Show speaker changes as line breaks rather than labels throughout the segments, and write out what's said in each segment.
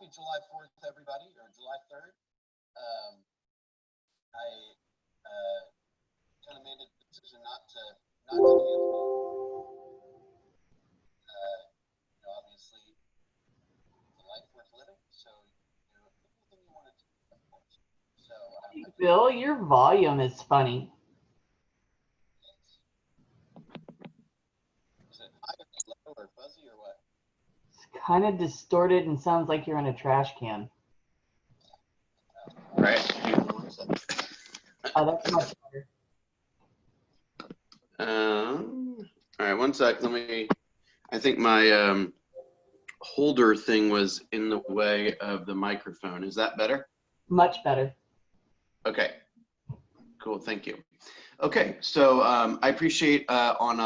happy July 4th, everybody, or July 3rd. I kind of made a decision not to be at home. Obviously, it's a life worth living, so do anything you want to do, of course. So,
Bill, your volume is funny.
Is it high or low or fuzzy or what?
It's kind of distorted and sounds like you're in a trash can.
Right.
Oh, that's much better.
All right, one sec. I think my holder thing was in the way of the microphone. Is that better?
Much better.
Okay, cool, thank you. Okay, so I appreciate on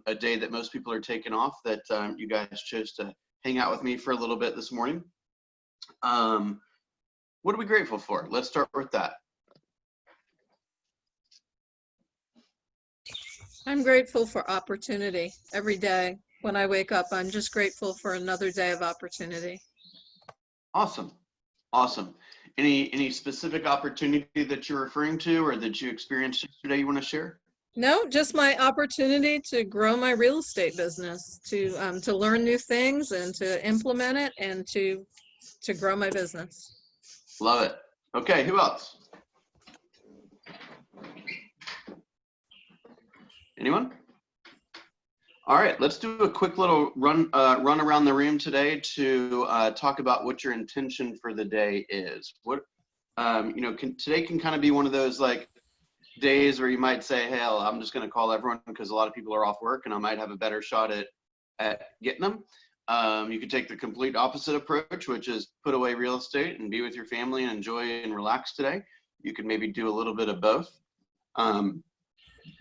a day that most people are taking off that you guys chose to hang out with me for a little bit this morning. What are we grateful for? Let's start with that.
I'm grateful for opportunity every day. When I wake up, I'm just grateful for another day of opportunity.
Awesome, awesome. Any specific opportunity that you're referring to or that you experienced yesterday you want to share?
No, just my opportunity to grow my real estate business, to learn new things and to implement it and to grow my business.
Love it. Okay, who else? Anyone? All right, let's do a quick little run around the room today to talk about what your intention for the day is. What today can kind of be one of those like days where you might say, "Hey, I'm just going to call everyone because a lot of people are off work, and I might have a better shot at getting them." You could take the complete opposite approach, which is put away real estate and be with your family and enjoy and relax today. You could maybe do a little bit of both.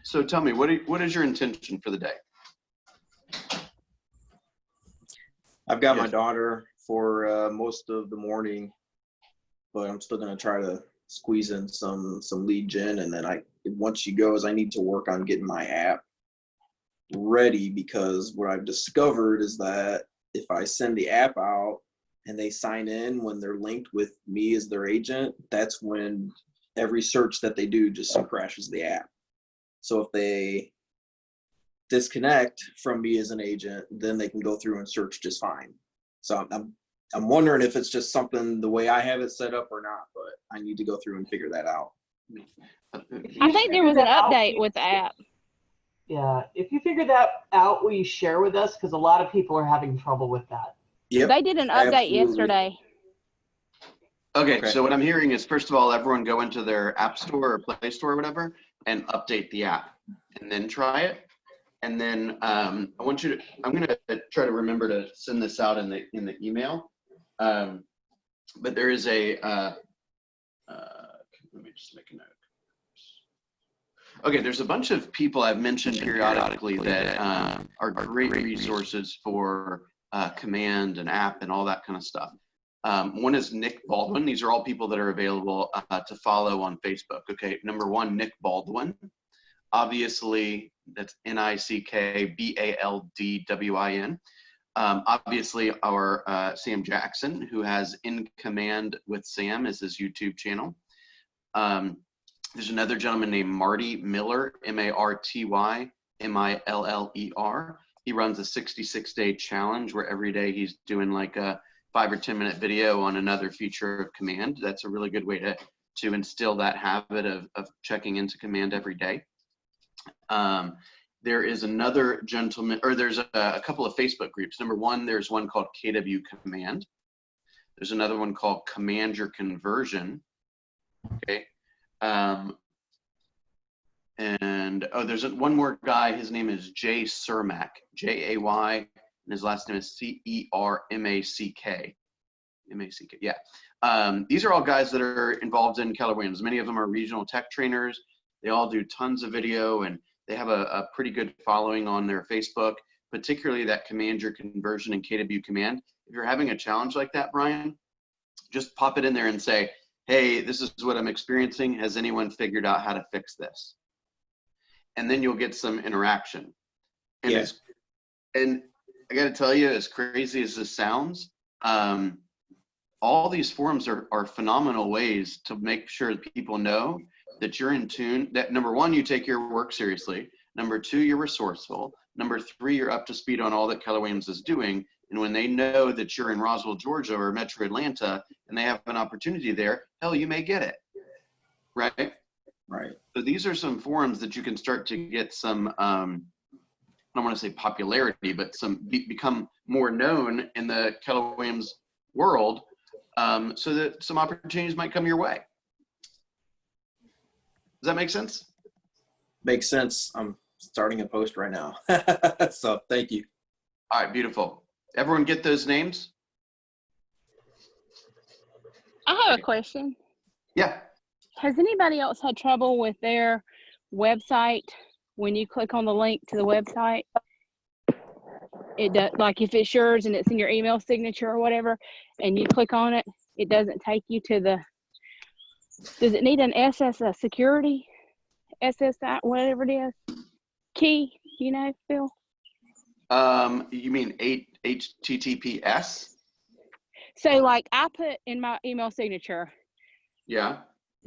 So tell me, what is your intention for the day?
I've got my daughter for most of the morning, but I'm still going to try to squeeze in some lead gen. And then once she goes, I need to work on getting my app ready, because what I've discovered is that if I send the app out and they sign in when they're linked with me as their agent, that's when every search that they do just crashes the app. So if they disconnect from me as an agent, then they can go through and search just fine. So I'm wondering if it's just something the way I have it set up or not, but I need to go through and figure that out.
I think there was an update with the app.
Yeah, if you figure that out, will you share with us? Because a lot of people are having trouble with that.
Yep,
They did an update
absolutely.
yesterday.
Okay, so what I'm hearing is, first of all, everyone go into their app store or Play Store or whatever and update the app and then try it. And then I'm going to try to remember to send this out in the email. But there is a, let me just make a note. Okay, there's a bunch of people I've mentioned periodically that are great resources for command and app and all that kind of stuff. One is Nick Baldwin. These are all people that are available to follow on Facebook. Okay, number one, Nick Baldwin. Obviously, that's NickBaldwin. Obviously, our Sam Jackson, who has In Command with Sam as his YouTube channel. There's another gentleman named Marty Miller, MartyMiller. He runs a 66-day challenge where every day he's doing like a 5 or 10 minute video on another feature of command. That's a really good way to instill that habit of checking into command every day. There is another gentleman, or there's a couple of Facebook groups. Number one, there's one called KW Command. There's another one called Command Your Conversion. Okay. There's one more guy. His name is Jay Cermak, Jay, and his last name is Cermack. Yeah. These are all guys that are involved in Keller Williams. Many of them are regional tech trainers. They all do tons of video, and they have a pretty good following on their Facebook, particularly that Command Your Conversion and KW Command. If you're having a challenge like that, Brian, just pop it in there and say, "Hey, this is what I'm experiencing. Has anyone figured out how to fix this?" And then you'll get some interaction. And and I got to tell you, as crazy as this sounds, all these forums are phenomenal ways to make sure that people know that you're in tune, that number one, you take your work seriously. Number two, you're resourceful. Number three, you're up to speed on all that Keller Williams is doing. And when they know that you're in Roswell, Georgia or Metro Atlanta and they have an opportunity there, hell, you may get it, right?
Right.
So these are some forums that you can start to get some, I don't want to say popularity, but become more known in the Keller Williams world, so that some opportunities might come your way. Does that make sense?
Makes sense. I'm starting a post right now. So thank you.
All right, beautiful. Everyone get those names?
I have a question.
Yeah.
Has anybody else had trouble with their website when you click on the link to the website? It does, like if it's yours and it's in your email signature or whatever, and you click on it, it doesn't take you to the, does it need an SS security, SSI, whatever it is, key, you know, Phil?
You mean HTTPS?
So like I put in my email signature,
Yeah.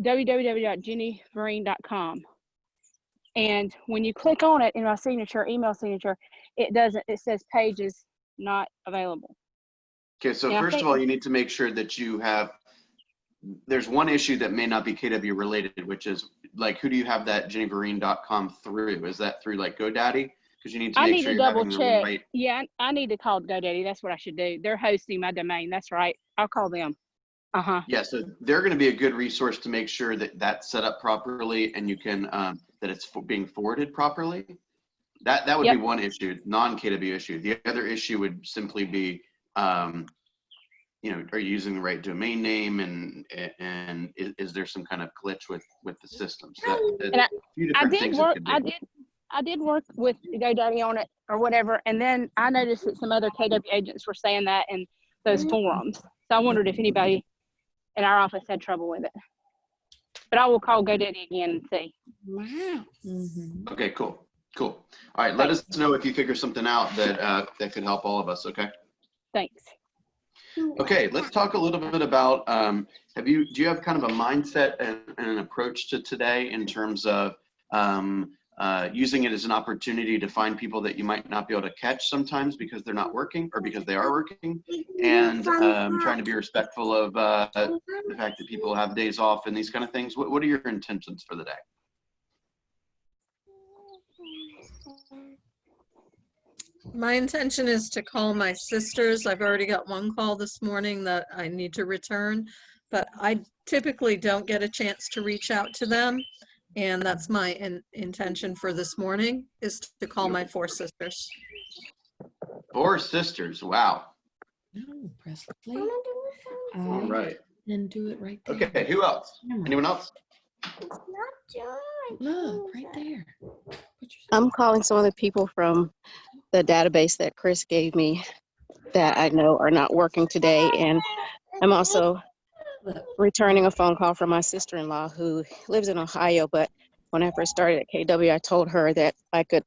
www.jennyvereen.com. And when you click on it in my signature, email signature, it doesn't, it says pages not available.
Okay, so
And I
first
think-
of all, you need to make sure that you have, there's one issue that may not be KW related, which is like, who do you have that jennyvereen.com through? Is that through like GoDaddy? Because you need to
I
make
need
sure
to
you're
double
having the
check.
right.
Yeah, I need to call GoDaddy. That's what I should do. They're hosting my domain. That's right. I'll call them. Uh-huh.
Yeah, so they're going to be a good resource to make sure that that's set up properly and you can, that it's being forwarded properly. That would
Yep.
be one issue, non-KW issue. The other issue would simply be, you know, are you using the right domain name, and is there some kind of glitch with the system? So that's
And
a few different things it could be.
I did work with GoDaddy on it or whatever, and then I noticed that some other KW agents were saying that in those forums. So I wondered if anybody in our office had trouble with it. But I will call GoDaddy again and see.
Wow.
Okay, cool. All right, let us know if you figure something out that that could help all of us. Okay.
Thanks.
Okay, let's talk a little bit about, do you have kind of a mindset and an approach to today in terms of using it as an opportunity to find people that you might not be able to catch sometimes because they're not working or because they are working, and trying to be respectful of the fact that people have days off and these kind of things? What are your intentions for the day?
My intention is to call my sisters. I've already got one call this morning that I need to return, but I typically don't get a chance to reach out to them. And that's my intention for this morning, is to call my 4 sisters.
4 sisters, wow.
No, press play.
All right.
Then do it right there.
Okay, who else? Anyone else?
Look, right there.
I'm calling some of the people from the database that Chris gave me that I know are not working today. And I'm also returning a phone call from my sister-in-law who lives in Ohio. But when I first started at KW, I told her that I could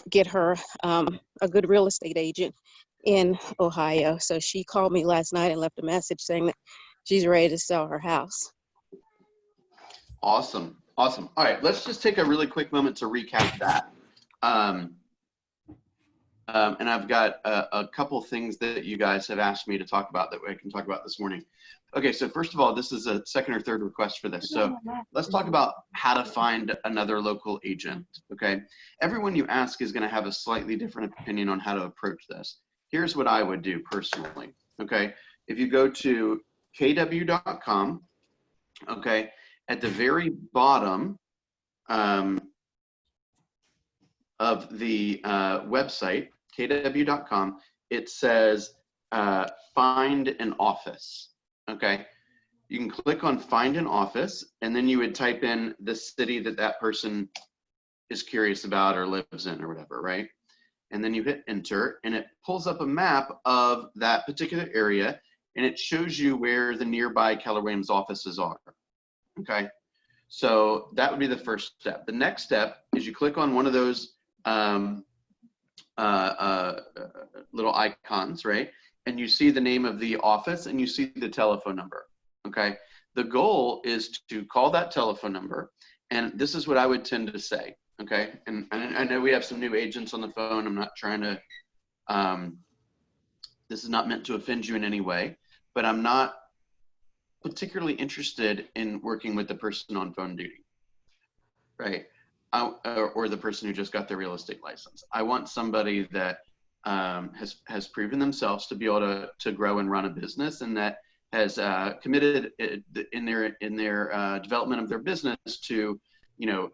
get her a good real estate agent in Ohio. So she called me last night and left a message saying that she's ready to sell her house.
Awesome. All right, let's just take a really quick moment to recap that. And I've got a couple things that you guys have asked me to talk about that I can talk about this morning. Okay, so first of all, this is a second or third request for this. So let's talk about how to find another local agent, okay? Everyone you ask is gonna have a slightly different opinion on how to approach this. Here's what I would do personally, okay? If you go to kw.com, okay, at the very bottom of the website, kw.com, it says find an office, okay? You can click on find an office, and then you would type in the city that that person is curious about or lives in or whatever, right? And then you hit enter, and it pulls up a map of that particular area, and it shows you where the nearby Keller Williams offices are, okay? So that would be the first step. The next step is you click on one of those little icons, right? and you see the name of the office and you see the telephone number, okay? The goal is to call that telephone number, and this is what I would tend to say, okay? And I know we have some new agents on the phone. I'm not trying to, this is not meant to offend you in any way, but I'm not particularly interested in working with the person on phone duty, right? Or the person who just got their real estate license. I want somebody that has proven themselves to be able to grow and run a business, and that has committed in their development of their business to, you know,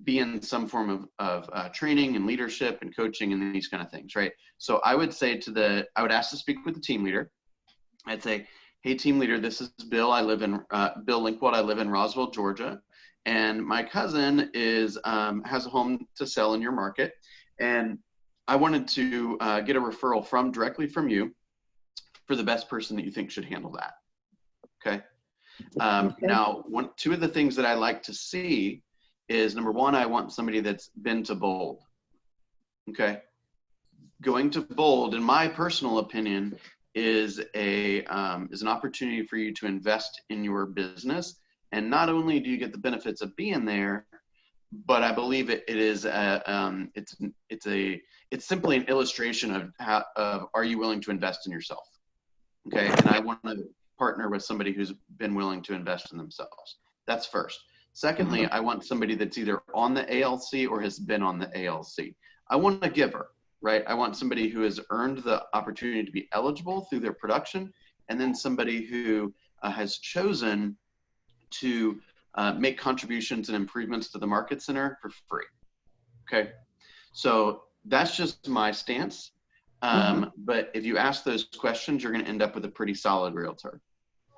be in some form of training and leadership and coaching and these kind of things, right? So I would say I would ask to speak with the team leader. I'd say, hey, team leader, this is Bill. I live in Bill Linkwald. I live in Roswell, Georgia, and my cousin has a home to sell in your market, and I wanted to get a referral directly from you for the best person that you think should handle that. Okay. Now, two of the things that I like to see is, number one, I want somebody that's been to Bold. Okay. Going to Bold, in my personal opinion, is an opportunity for you to invest in your business. And not only do you get the benefits of being there, but I believe it's simply an illustration of are you willing to invest in yourself? Okay, and I want to partner with somebody who's been willing to invest in themselves. That's first. Secondly, I want somebody that's either on the ALC or has been on the ALC. I want a giver, right? I want somebody who has earned the opportunity to be eligible through their production, and then somebody who has chosen to make contributions and improvements to the market center for free. Okay, so that's just my stance. But if you ask those questions, you're going to end up with a pretty solid realtor.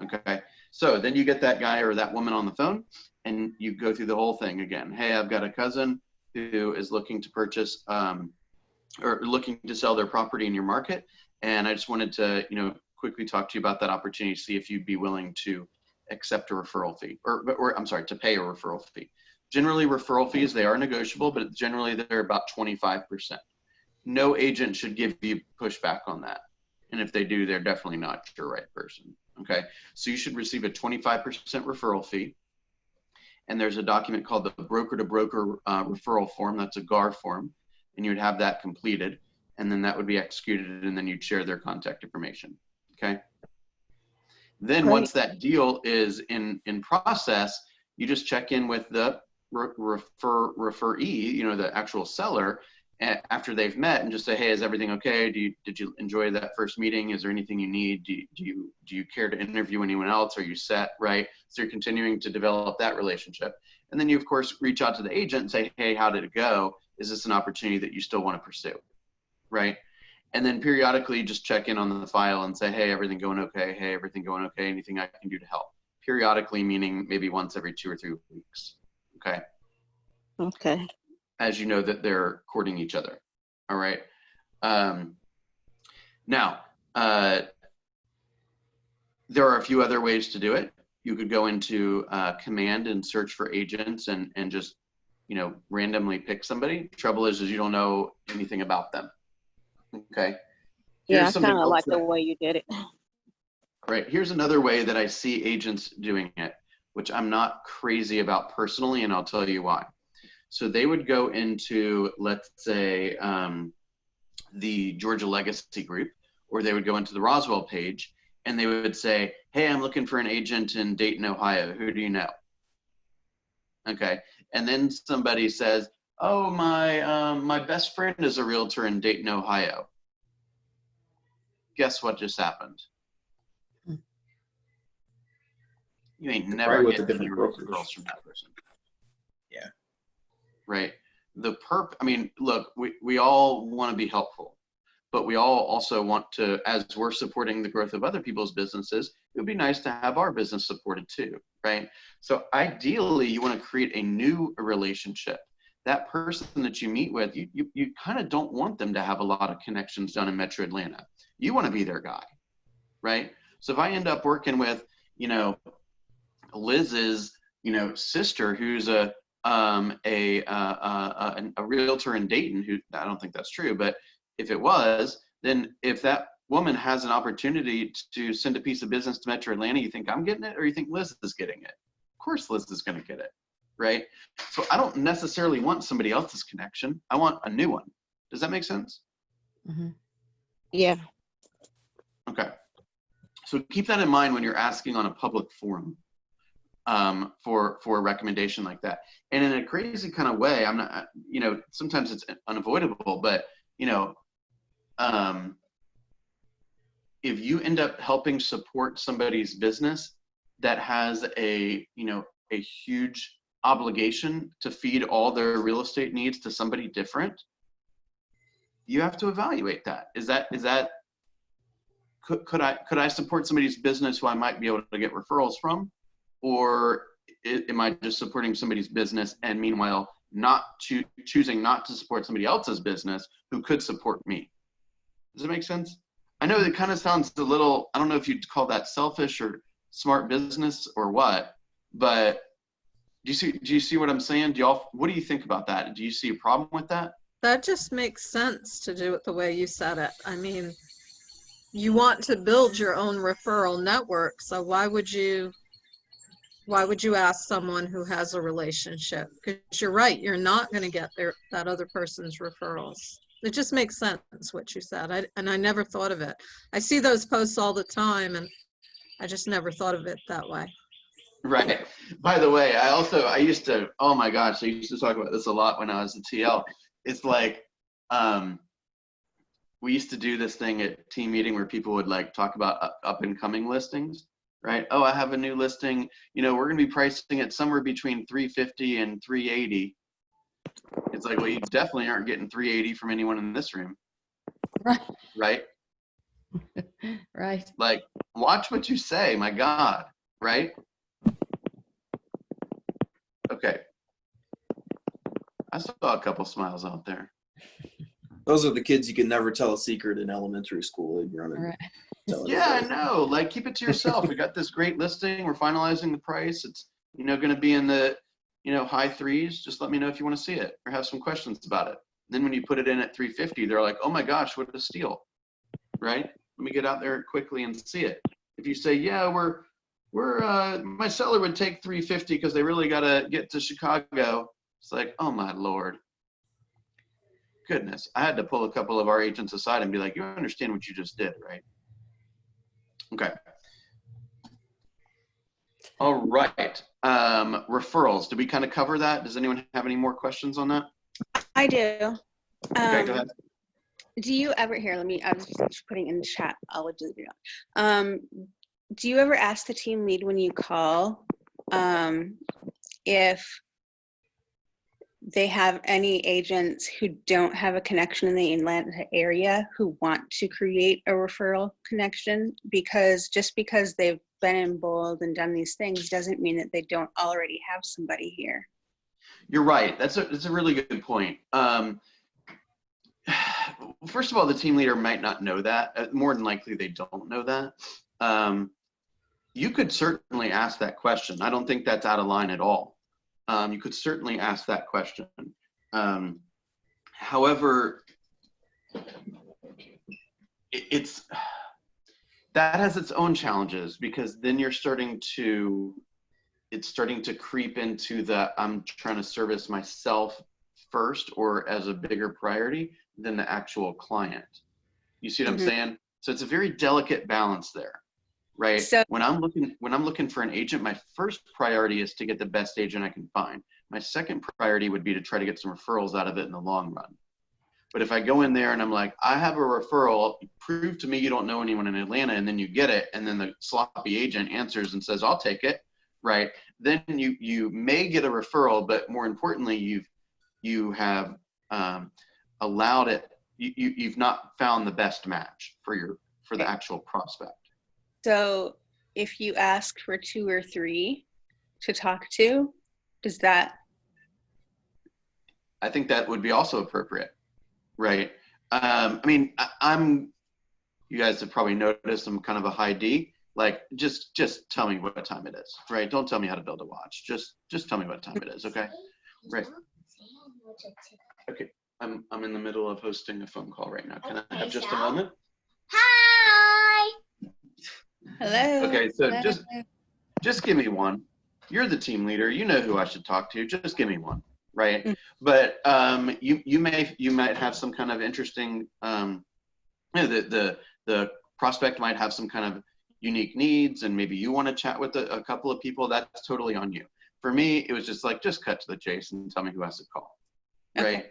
Okay, so then you get that guy or that woman on the phone, and you go through the whole thing again. Hey, I've got a cousin who is looking to purchase or looking to sell their property in your market, and I just wanted to, you know, quickly talk to you about that opportunity, see if you'd be willing to accept a referral fee, or I'm sorry, to pay a referral fee. Generally, referral fees, they are negotiable, but generally they're about 25%. No agent should give you pushback on that. And if they do, they're definitely not your right person. Okay, so you should receive a 25% referral fee. And there's a document called the broker-to-broker referral form. That's a GAR form. And you'd have that completed. And then that would be executed, and then you'd share their contact information. Okay. Then once that deal is in process, you just check in with the referee, you know, the actual seller, after they've met, and just say, hey, is everything okay? Did you enjoy that first meeting? Is there anything you need? Do you care to interview anyone else? Are you set, right? So you're continuing to develop that relationship. And then you, of course, reach out to the agent and say, hey, how did it go? Is this an opportunity that you still want to pursue, right? And then periodically just check in on the file and say, hey, everything going okay? Hey, everything going okay? Anything I can do to help? Periodically, meaning maybe once every 2 or 3 weeks, okay?
Okay.
As you know that they're courting each other, all right? Now, there are a few other ways to do it. You could go into command and search for agents and just, you know, randomly pick somebody. Trouble is you don't know anything about them, okay?
Yeah, I kind of like the way you did it.
Right, here's another way that I see agents doing it, which I'm not crazy about personally, and I'll tell you why. So they would go into, let's say, the Georgia Legacy Group, or they would go into the Roswell page, and they would say, hey, I'm looking for an agent in Dayton, Ohio. Who do you know? Okay, and then somebody says, oh, my best friend is a realtor in Dayton, Ohio. Guess what just happened? You ain't never getting any referrals from that person.
Yeah.
Right. I mean, look, we all want to be helpful, but we all also want to, as we're supporting the growth of other people's businesses, it would be nice to have our business supported too, right? So ideally, you want to create a new relationship. That person that you meet with, you kind of don't want them to have a lot of connections down in Metro Atlanta. You want to be their guy, right? So if I end up working with, you know, Liz's, you know, sister, who's a realtor in Dayton, who, I don't think that's true, but if it was, then if that woman has an opportunity to send a piece of business to Metro Atlanta, you think I'm getting it, or you think Liz is getting it? Of course Liz is going to get it, right? So I don't necessarily want somebody else's connection. I want a new one. Does that make sense?
Mhm.
Yeah.
Okay. So keep that in mind when you're asking on a public forum for a recommendation like that. And in a crazy kind of way, I'm not, you know, sometimes it's unavoidable, but, you know, if you end up helping support somebody's business that has a, you know, a huge obligation to feed all their real estate needs to somebody different, you have to evaluate that. Could I support somebody's business who I might be able to get referrals from, or am I just supporting somebody's business and meanwhile not choosing not to support somebody else's business who could support me? Does it make sense? I know it kind of sounds a little, I don't know if you'd call that selfish or smart business or what, but do you see what I'm saying? What do you think about that? Do you see a problem with that?
That just makes sense to do it the way you said it. I mean, you want to build your own referral network, so why would you ask someone who has a relationship? Because you're right, you're not going to get that other person's referrals. It just makes sense what you said. I never thought of it. I see those posts all the time, and I just never thought of it that way.
Right. By the way, I used to, oh my gosh, I used to talk about this a lot when I was at TL. It's like, we used to do this thing at team meeting where people would like talk about up and coming listings, right? Oh, I have a new listing. You know, we're going to be pricing it somewhere between 350 and 380. It's like, well, you definitely aren't getting 380 from anyone in this room.
Right.
Right?
Right.
Like, watch what you say, my God, right? Okay. I saw a couple smiles out there.
Those are the kids you can never tell a secret in elementary school. They'd run and
Right.
tell
Yeah, I
everybody.
know. Like, keep it to yourself. We got this great listing. We're finalizing the price. It's, you know, going to be in the, you know, high threes. Just let me know if you want to see it or have some questions about it. Then when you put it in at 350, they're like, oh my gosh, what a steal, right? Let me get out there quickly and see it. If you say, yeah, my seller would take 350 because they really got to get to Chicago. It's like, oh my Lord. Goodness. I had to pull a couple of our agents aside and be like, you understand what you just did, right? Okay. All right. Referrals. Did we kind of cover that? Does anyone have any more questions on that?
I do.
Okay, go ahead.
Do you ever, here, I was just putting in the chat, I'll just do it. Do you ever ask the team lead when you call if they have any agents who don't have a connection in the Atlanta area who want to create a referral connection? Because just because they've been in bold and done these things doesn't mean that they don't already have somebody here.
You're right. That's a really good point. First of all, the team leader might not know that. More than likely, they don't know that. You could certainly ask that question. I don't think that's out of line at all. You could certainly ask that question. However, that has its own challenges, because then it's starting to creep into the I'm trying to service myself first or as a bigger priority than the actual client. You see what I'm saying? So it's a very delicate balance there, right?
So
when I'm looking for an agent, my first priority is to get the best agent I can find. My second priority would be to try to get some referrals out of it in the long run. But if I go in there and I'm like, I have a referral, prove to me you don't know anyone in Atlanta, and then you get it, and then the sloppy agent answers and says, I'll take it, right? Then you may get a referral, but more importantly, you have allowed it. You've not found the best match for the actual prospect.
So if you ask for 2 or 3 to talk to, does that?
I think that would be also appropriate, right? I mean, you guys have probably noticed I'm kind of a high D. Like, just tell me what time it is, right? Don't tell me how to build a watch. Just tell me what time it is, okay? Right. Okay, I'm in the middle of hosting a phone call right now. Can I have just a moment?
Hello.
Okay, so
Hello.
just give me one. You're the team leader. You know who I should talk to. Just give me one, right?
Mm.
But you might have some kind of interesting. The prospect might have some kind of unique needs, and maybe you want to chat with a couple of people. That's totally on you. For me, it was just like, just cut to the chase and tell me who has to call, right?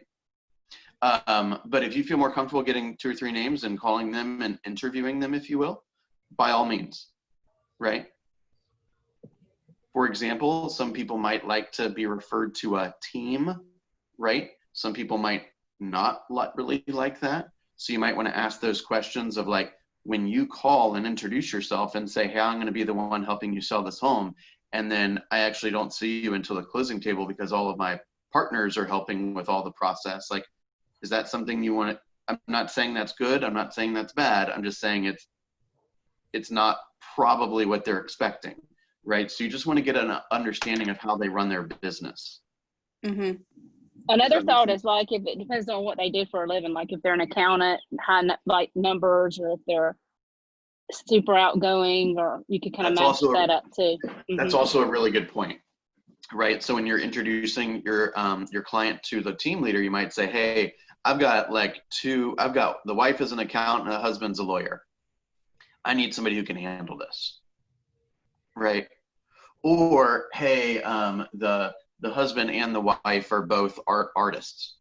But if you feel more comfortable getting 2 or 3 names and calling them and interviewing them, if you will, by all means, right? For example, some people might like to be referred to a team, right? Some people might not really like that. So you might want to ask those questions of like, when you call and introduce yourself and say, hey, I'm going to be the one helping you sell this home, and then I actually don't see you until the closing table because all of my partners are helping with all the process. Like, is that something you want to, I'm not saying that's good. I'm not saying that's bad. I'm just saying it's not probably what they're expecting, right? So you just want to get an understanding of how they run their business.
Mm-hmm.
Another thought is like, if it depends on what they do for a living, like if they're an accountant, like numbers, or if they're super outgoing, or you could kind of match that up too.
That's also a really good point, right? So when you're introducing your client to the team leader, you might say, hey, I've got the wife is an accountant, the husband's a lawyer. I need somebody who can handle this, right? Or, hey, the husband and the wife are both artists,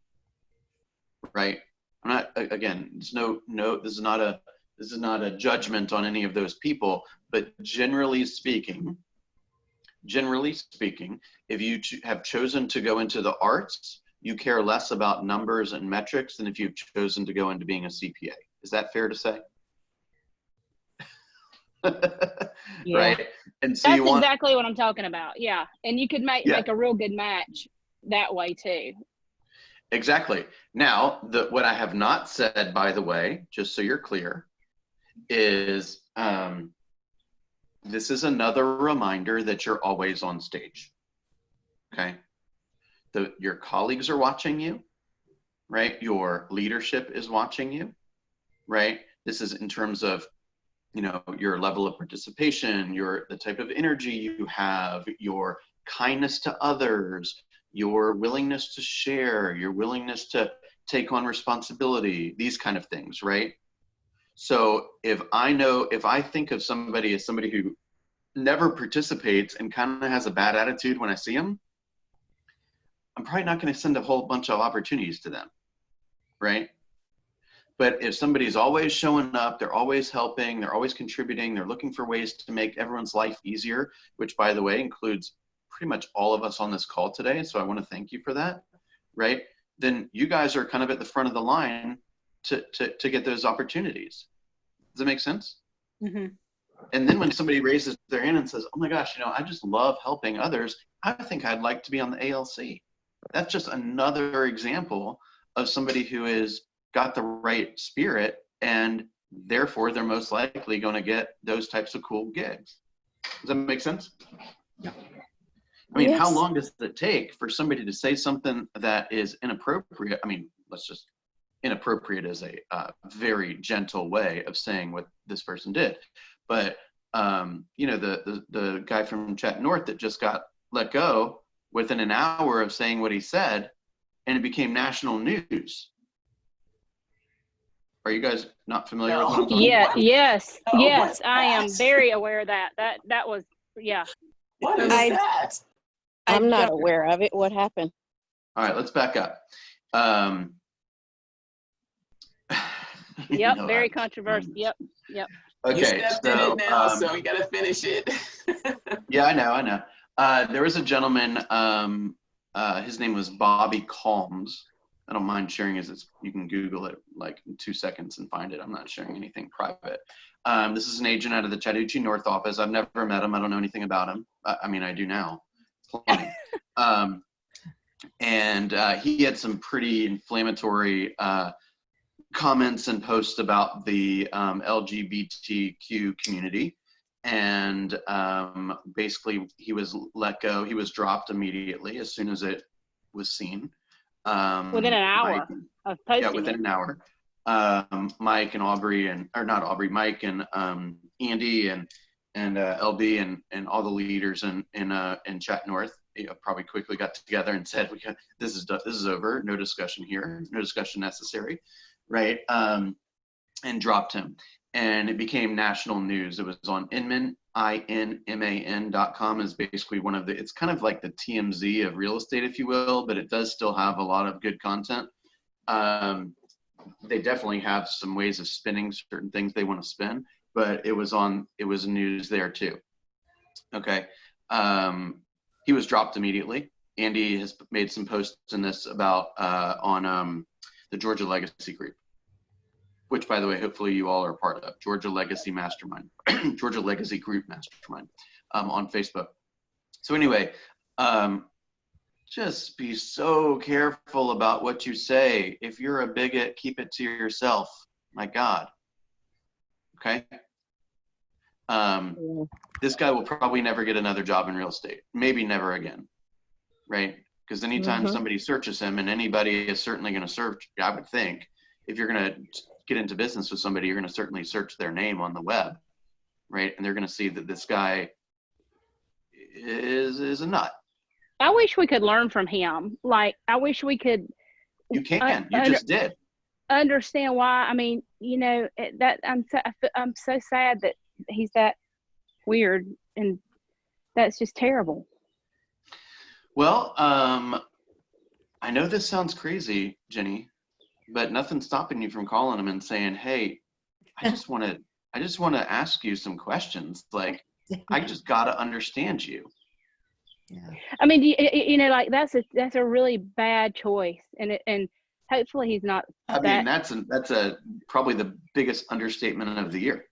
right? I'm not, again, this is not a judgment on any of those people, but generally speaking, if you have chosen to go into the arts, you care less about numbers and metrics than if you've chosen to go into being a CPA. Is that fair to say?
Yeah.
Right? And so
that's exactly what I'm talking about. Yeah. And you could make a real good match that way too.
Exactly. Now, what I have not said, by the way, just so you're clear, is this is another reminder that you're always on stage. Okay? Your colleagues are watching you, right? Your leadership is watching you, right? This is in terms of, your level of participation, the type of energy you have, your kindness to others, your willingness to share, your willingness to take on responsibility, these kind of things, right? So if I think of somebody as somebody who never participates and kind of has a bad attitude when I see them, I'm probably not going to send a whole bunch of opportunities to them, right? But if somebody's always showing up, they're always helping, they're always contributing, they're looking for ways to make everyone's life easier, which, by the way, includes pretty much all of us on this call today. So I want to thank you for that, right? Then you guys are kind of at the front of the line to get those opportunities. Does that make sense?
Mm-hmm.
And then when somebody raises their hand and says, oh my gosh, I just love helping others, I think I'd like to be on the ALC. That's just another example of somebody who has got the right spirit, and therefore they're most likely going to get those types of cool gigs. Does that make sense?
Yeah.
I mean,
Yes.
how long does it take for somebody to say something that is inappropriate? I mean, inappropriate is a very gentle way of saying what this person did. But, the guy from Chat North that just got let go within an hour of saying what he said, and it became national news. Are you guys not familiar with what I'm talking about?
Yes.
Oh,
Yes. I am very aware of that. That was, yeah.
What is
I-
that?
I'm not aware of it. What happened?
All right, let's back up.
Yep. Very controversial. Yep.
Okay,
You stepped in it now, so you gotta finish it.
Yeah, I know. There was a gentleman, his name was Bobby Calms. I don't mind sharing you can Google it like in 2 seconds and find it. I'm not sharing anything private. This is an agent out of the Chattahoochee North office. I've never met him. I don't know anything about him. I mean, I do now. Plenty. And he had some pretty inflammatory comments and posts about the LGBTQ community. And basically he was let go. He was dropped immediately as soon as it was seen.
Within an hour of posting.
Yeah, within an hour. Mike and Aubrey Mike and Andy and LB and all the leaders in Chat North, probably quickly got together and said, this is over, no discussion here, no discussion necessary, right? And dropped him. And it became national news. It was on Inman, INMAN.com is basically it's kind of like the TMZ of real estate, if you will, but it does still have a lot of good content. They definitely have some ways of spinning certain things they want to spin, but it was news there too. Okay. He was dropped immediately. Andy has made some posts in this about on the Georgia Legacy Group, which, by the way, hopefully you all are a part of. Georgia Legacy Mastermind, Georgia Legacy Group Mastermind on Facebook. So anyway, just be so careful about what you say. If you're a bigot, keep it to yourself. My God. Okay. This guy will probably never get another job in real estate. Maybe never again. Right? Because anytime somebody searches him, and anybody is certainly going to search, I would think, if you're going to get into business with somebody, you're going to certainly search their name on the web. Right? And they're going to see that this guy is a nut.
I wish we could learn from him. Like, I wish we could.
You can. You just did.
Understand why. I mean, that I'm so sad that he's that weird, and that's just terrible.
Well, I know this sounds crazy, Jenny, but nothing's stopping you from calling him and saying, "Hey, I just want to ask you some questions. Like, I just got to understand you."
Yeah.
I mean, like that's a really bad choice, and hopefully he's not.
I mean, that's probably the biggest understatement of the year.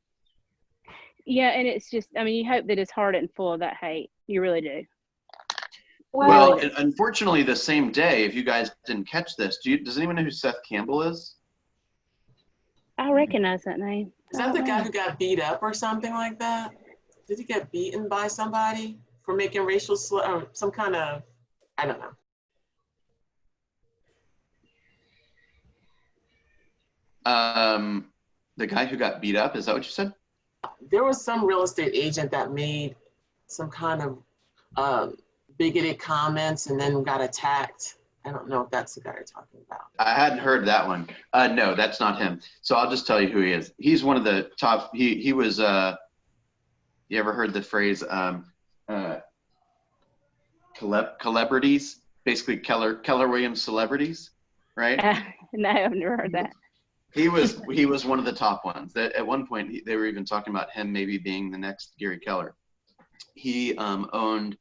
Yeah, and it's just, I mean, you hope that his heart isn't full of that hate. You really do.
Well, unfortunately, the same day, if you guys didn't catch this, does anyone know who Seth Campbell is?
I recognize that name.
Is that the guy who got beat up or something like that? Did he get beaten by somebody for making racial or some kind of, I don't know.
The guy who got beat up, is that what you said?
There was some real estate agent that made some kind of bigoted comments and then got attacked. I don't know if that's the guy you're talking about.
I hadn't heard that one. No, that's not him. So I'll just tell you who he is. He's one of the top. He was. You ever heard the phrase celebrities? Basically, Keller Williams celebrities, right?
No, I've never heard that.
He was one of the top ones. That at one point they were even talking about him maybe being the next Gary Keller. He owned.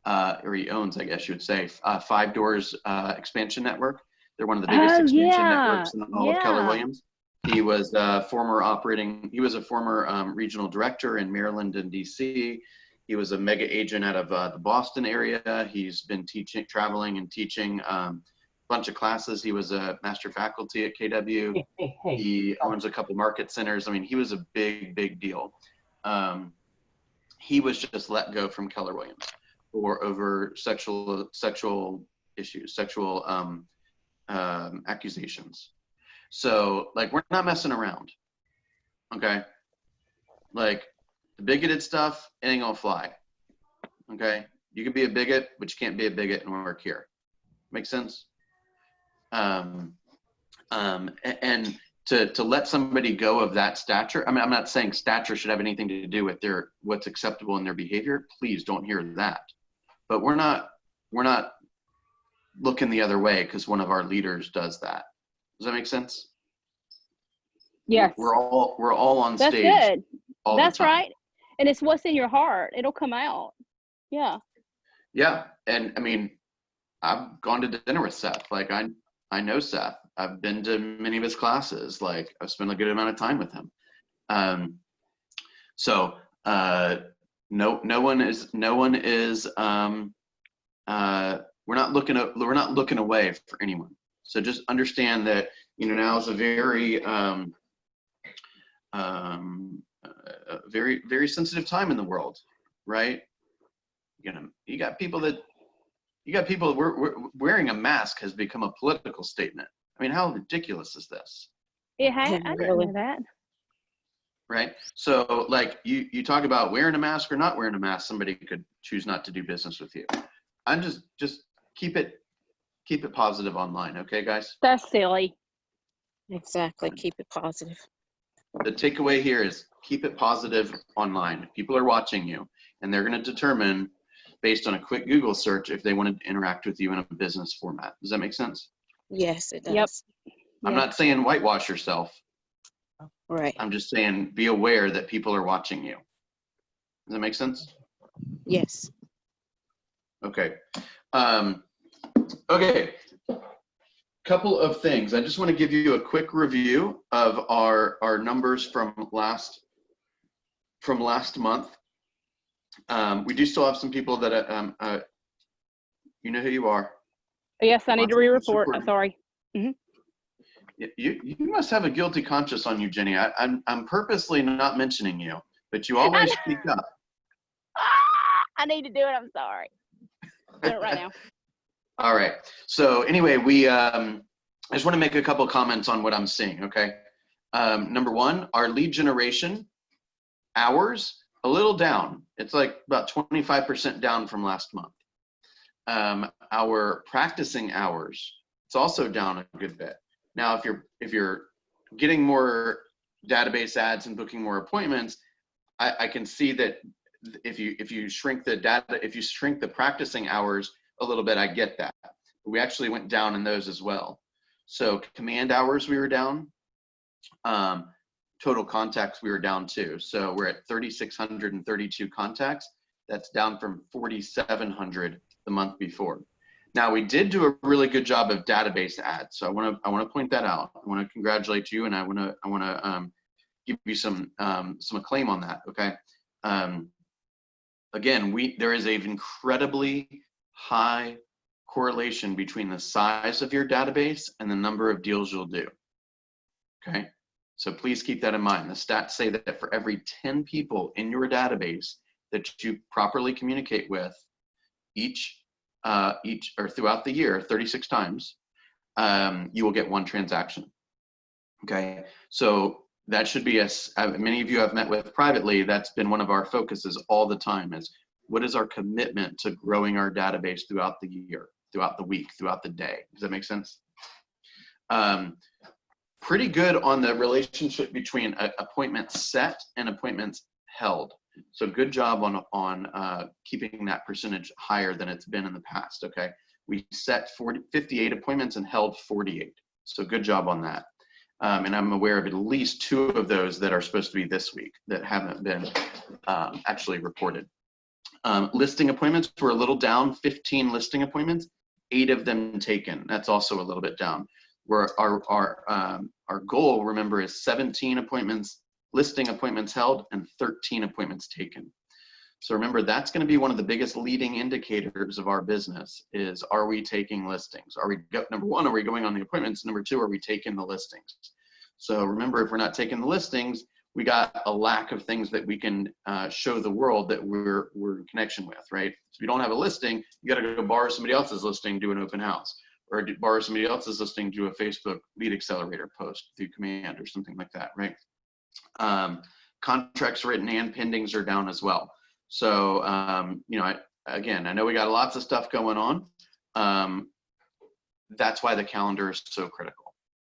Or he owns, I guess you would say, Five Doors Expansion Network. They're one of the biggest expansion networks in all of Keller Williams. He was a former regional director in Maryland and DC. He was a mega agent out of the Boston area. He's been traveling and teaching a bunch of classes. He was a master faculty at KW. He owns a couple market centers. I mean, he was a big deal. He was just let go from Keller Williams over sexual issues, sexual accusations. So, like, we're not messing around, okay? Like, the bigoted stuff, it ain't gonna fly, okay? You can be a bigot, but you can't be a bigot and work here. Make sense? And to let somebody go of that stature, I mean, I'm not saying stature should have anything to do with what's acceptable in their behavior. Please don't hear that. But we're not looking the other way because one of our leaders does that. Does that make sense?
Yes.
We're all on stage.
That's good.
All
That's
the time.
right. And it's what's in your heart. It'll come out. Yeah.
Yeah. And I mean, I've gone to dinner with Seth. Like I know Seth. I've been to many of his classes. Like I've spent a good amount of time with him. No one is we're not looking away for anyone. So just understand that, now is a very very sensitive time in the world, right? You got people wearing a mask has become a political statement. I mean, how ridiculous is this?
I didn't know that.
right? So like you talk about wearing a mask or not wearing a mask, somebody could choose not to do business with you. I'm just keep it positive online, okay, guys?
That's silly.
Exactly. Keep it positive.
The takeaway here is keep it positive online. People are watching you, and they're going to determine based on a quick Google search if they want to interact with you in a business format. Does that make sense?
Yes, it does.
Yep.
I'm
Yeah.
not saying whitewash yourself.
Right.
I'm just saying be aware that people are watching you. Does that make sense?
Yes.
Okay. Okay. Couple of things. I just want to give you a quick review of our numbers from last month. We do still have some people that you know who you are.
Yes, I need to re-report.
Support.
Sorry.
You must have a guilty conscience on you, Jenny. I'm purposely not mentioning you, but you always speak up.
I need to do it. I'm sorry. Do it right now.
All right. So anyway, I just want to make a couple comments on what I'm seeing. Okay. Number one, our lead generation hours a little down. It's like about 25% down from last month. Our practicing hours, it's also down a good bit. Now, if you're getting more database ads and booking more appointments, I can see that if you shrink the practicing hours a little bit, I get that. We actually went down in those as well. So command hours we were down. Total contacts we were down too. So we're at 3,632 contacts. That's down from 4,700 the month before. Now we did do a really good job of database ads. So I want to point that out. I want to congratulate you, and I want to give you some acclaim on that. Okay. Again, there is an incredibly high correlation between the size of your database and the number of deals you'll do. Okay. So please keep that in mind. The stats say that for every 10 people in your database that you properly communicate with each or throughout the year 36 times, you will get one transaction. Okay. So that should be many of you have met with privately. That's been one of our focuses all the time is what is our commitment to growing our database throughout the year, throughout the week, throughout the day. Does that make sense? Pretty good on the relationship between appointments set and appointments held. So good job on keeping that percentage higher than it's been in the past. Okay, we set 58 appointments and held 48. So good job on that. And I'm aware of at least 2 of those that are supposed to be this week that haven't been actually reported. Listing appointments were a little down, 15 listing appointments, 8 of them taken. That's also a little bit down. Where our goal, remember, is 17 appointments, listing appointments held, and 13 appointments taken. So remember, that's going to be one of the biggest leading indicators of our business is, are we taking listings? Number one, are we going on the appointments? Number 2, are we taking the listings? So remember, if we're not taking the listings, we got a lack of things that we can show the world that we're in connection with, right? So if you don't have a listing, you got to go borrow somebody else's listing, do an open house, or borrow somebody else's listing, do a Facebook lead accelerator post through command or something like that, right? Contracts written and pendings are down as well. So, I know we got lots of stuff going on. That's why the calendar is so critical,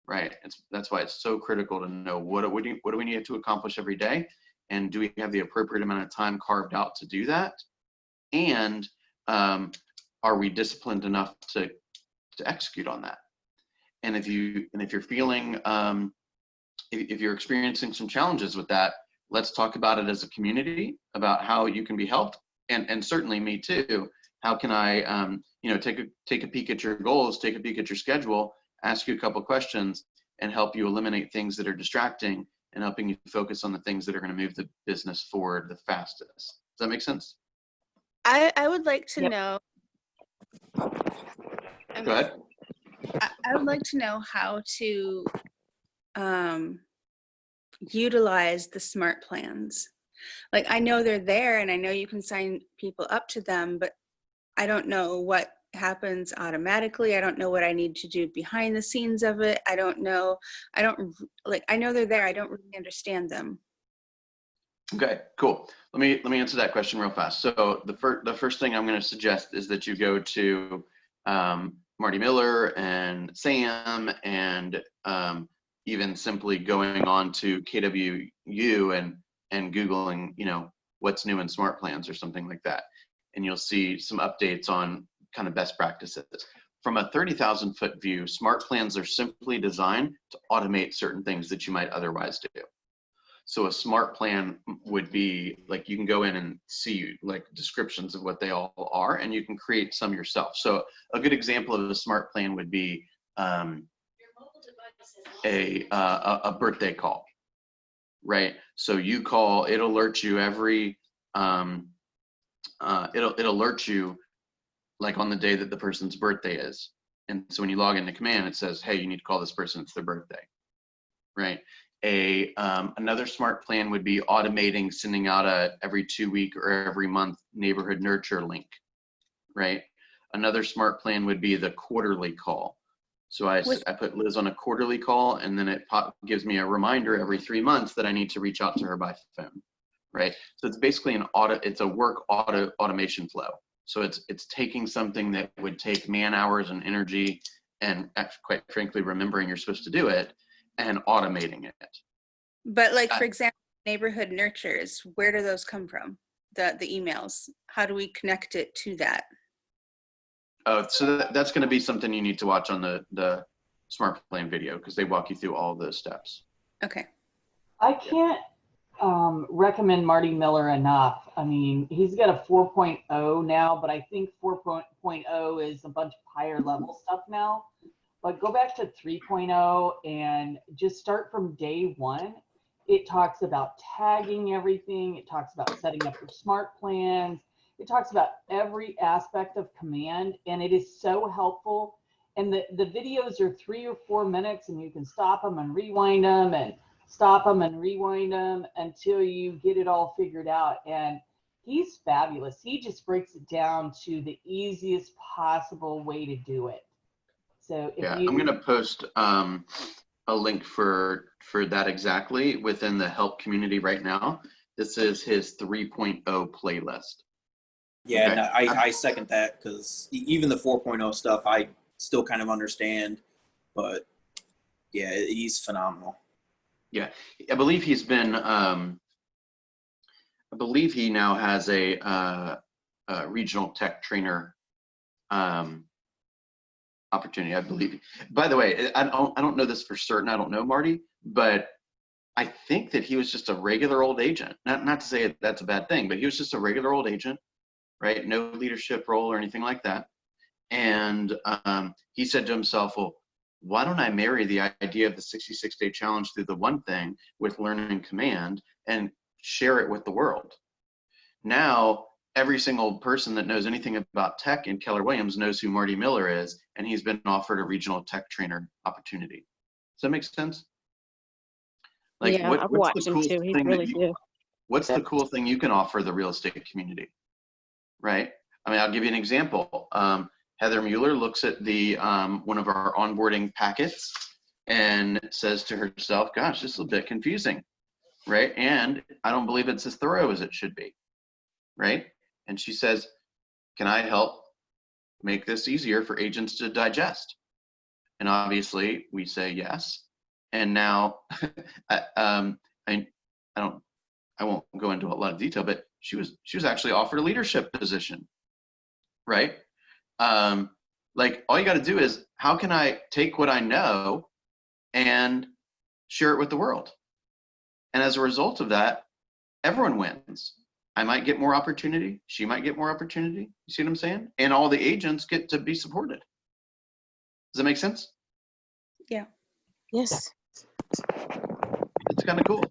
right? That's why it's so critical to know what do we need to accomplish every day, and do we have the appropriate amount of time carved out to do that? And are we disciplined enough to execute on that? And if you're feeling if you're experiencing some challenges with that, let's talk about it as a community about how you can be helped, and certainly me too. How can I take a peek at your goals, take a peek at your schedule, ask you a couple questions, and help you eliminate things that are distracting and helping you focus on the things that are going to move the business forward the fastest. Does that make sense?
I would like to
Yep.
know.
Go ahead.
I would like to know how to utilize the smart plans. Like, I know they're there and I know you can sign people up to them, but I don't know what happens automatically. I don't know what I need to do behind the scenes of it. I know they're there. I don't really understand them.
Okay, cool. Let me answer that question real fast. So the first thing I'm going to suggest is that you go to Marty Miller and Sam, and even simply going on to KWU and Googling, what's new in smart plans or something like that, and you'll see some updates on kind of best practices. From a 30,000 foot view, smart plans are simply designed to automate certain things that you might otherwise do. So a smart plan would be like, you can go in and see like descriptions of what they all are, and you can create some yourself. So a good example of a smart plan would be a birthday call, right? So you call, it alerts you every, it'll alert you like on the day that the person's birthday is. And so when you log into command, it says, hey, you need to call this person, it's their birthday, right? Another smart plan would be automating sending out a every 2 week or every month neighborhood nurture link, right? Another smart plan would be the quarterly call. So I put Liz on a quarterly call, and then it gives me a reminder every 3 months that I need to reach out to her by phone, right? So it's basically it's a work automation flow. So it's taking something that would take man hours and energy, and quite frankly, remembering you're supposed to do it, and automating it.
But like, for example, neighborhood nurtures, where do those come from? The emails, how do we connect it to that?
Oh, so that's going to be something you need to watch on the smart plan video, because they walk you through all of those steps.
Okay.
I can't recommend Marty Miller enough. I mean, he's got a 4.0 now, but I think 4.0 is a bunch of higher level stuff now. But go back to 3.0 and just start from day one. It talks about tagging everything. It talks about setting up your smart plans. It talks about every aspect of command, and it is so helpful. And the videos are 3 or 4 minutes, and you can stop them and rewind them and stop them and rewind them until you get it all figured out. And he's fabulous. He just breaks it down to the easiest possible way to do it. So if
I'm going to post a link for that exactly within the help community right now. This is his 3.0 playlist.
Yeah,
okay.
No, I second that, because even the 4.0 stuff I still kind of understand, but yeah, he's phenomenal.
Yeah, I believe he's been. I believe he now has a regional tech trainer opportunity, I believe. By the way, I don't know this for certain. I don't know Marty, but I think that he was just a regular old agent. Not to say that's a bad thing, but he was just a regular old agent, right? No leadership role or anything like that. And he said to himself, well, why don't I marry the idea of the 66-day challenge through the one thing with learning command and share it with the world? Now, every single person that knows anything about tech in Keller Williams knows who Marty Miller is, and he's been offered a regional tech trainer opportunity. Does that make sense? Like,
yeah, I've watched him too. He's really good.
What's the cool thing you can offer the real estate community, right? I mean, I'll give you an example. Heather Mueller looks at the one of our onboarding packets and says to herself, gosh, this is a bit confusing, right? And I don't believe it's as thorough as it should be, right? And she says, can I help make this easier for agents to digest? And obviously we say yes. And now I won't go into a lot of detail, but she was actually offered a leadership position, right? Like, all you got to do is, how can I take what I know and share it with the world? And as a result of that, everyone wins. I might get more opportunity. She might get more opportunity. You see what I'm saying? And all the agents get to be supported. Does that make sense?
Yeah.
Yes.
It's kind of cool.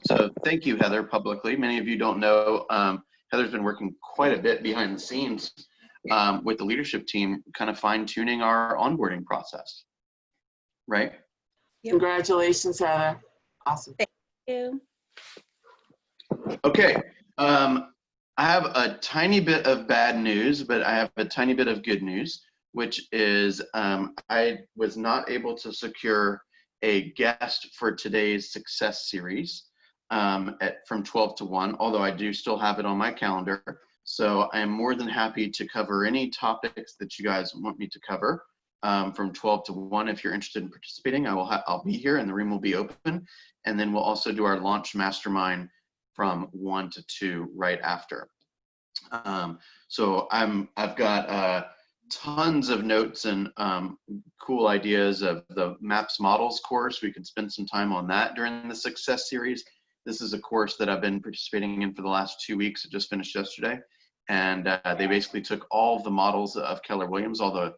So thank you, Heather, publicly. Many of you don't know, Heather's been working quite a bit behind the scenes with the leadership team, kind of fine-tuning our onboarding process, right?
Yep.
Congratulations, Heather. Awesome.
Thank you.
Okay, I have a tiny bit of bad news, but I have a tiny bit of good news, which is I was not able to secure a guest for today's success series. from 12 to 1, although I do still have it on my calendar. So I am more than happy to cover any topics that you guys want me to cover from 12 to 1. If you're interested in participating, I'll be here and the room will be open. And then we'll also do our launch mastermind from 1 to 2 right after. So I've got tons of notes and cool ideas of the MAPS models course. We can spend some time on that during the success series. This is a course that I've been participating in for the last 2 weeks. It just finished yesterday. And they basically took all of the models of Keller Williams, all the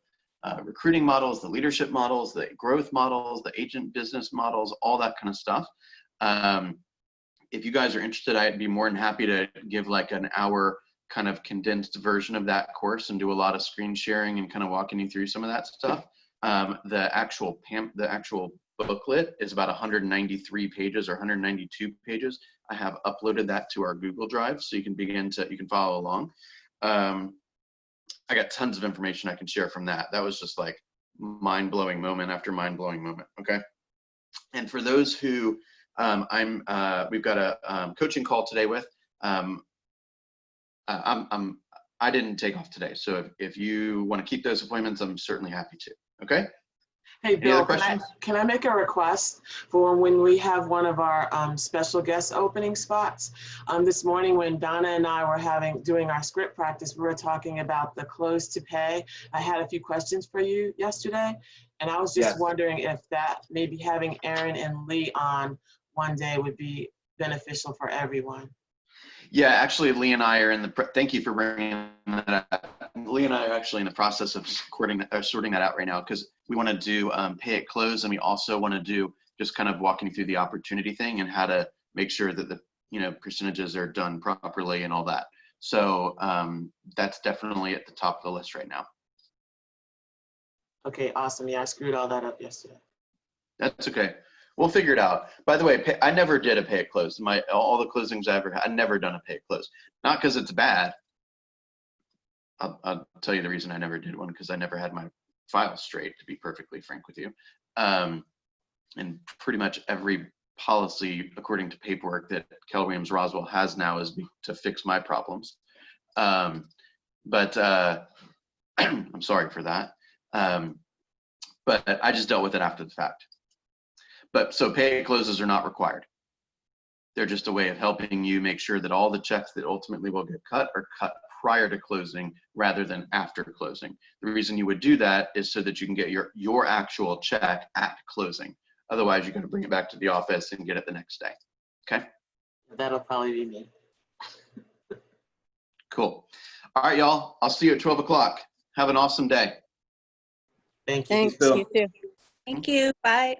recruiting models, the leadership models, the growth models, the agent business models, all that kind of stuff. If you guys are interested, I'd be more than happy to give like an hour kind of condensed version of that course and do a lot of screen sharing and kind of walking you through some of that stuff. The actual booklet is about 193 pages or 192 pages. I have uploaded that to our Google Drive, so you can follow along. I got tons of information I can share from that. That was just like mind-blowing moment after mind-blowing moment, okay? And for those who we've got a coaching call today with, I didn't take off today, so if you want to keep those appointments, I'm certainly happy to, okay?
Hey, Bill, can I make a request for when we have one of our special guest opening spots? This morning when Donna and I were doing our script practice, we were talking about the close to pay. I had a few questions for you yesterday, and I was just wondering if that maybe having Aaron and Lee on one day would be beneficial for everyone.
Yeah, actually, Lee and I are thank you for bringing that up. Lee and I are actually in the process of sorting that out right now, because we want to do pay at close, and we also want to do just kind of walking through the opportunity thing and how to make sure that the percentages are done properly and all that. So that's definitely at the top of the list right now.
Okay, awesome. Yeah, I screwed all that up yesterday.
That's okay. We'll figure it out. By the way, I never did a pay at close. All the closings I ever had, I've never done a pay at close. Not because it's bad. I'll tell you the reason I never did one, because I never had my file straight, to be perfectly frank with you. And pretty much every policy, according to paperwork, that Keller Williams Roswell has now is to fix my problems. But I'm sorry for that. But I just dealt with it after the fact. But so pay at closes are not required. They're just a way of helping you make sure that all the checks that ultimately will get cut are cut prior to closing rather than after closing. The reason you would do that is so that you can get your actual check at closing. Otherwise, you're going to bring it back to the office and get it the next day. Okay?
That'll probably be me.
Cool. All right, y'all. I'll see you at 12 o'clock. Have an awesome day.
Thank you.
Thanks, you too.
Thank you. Bye.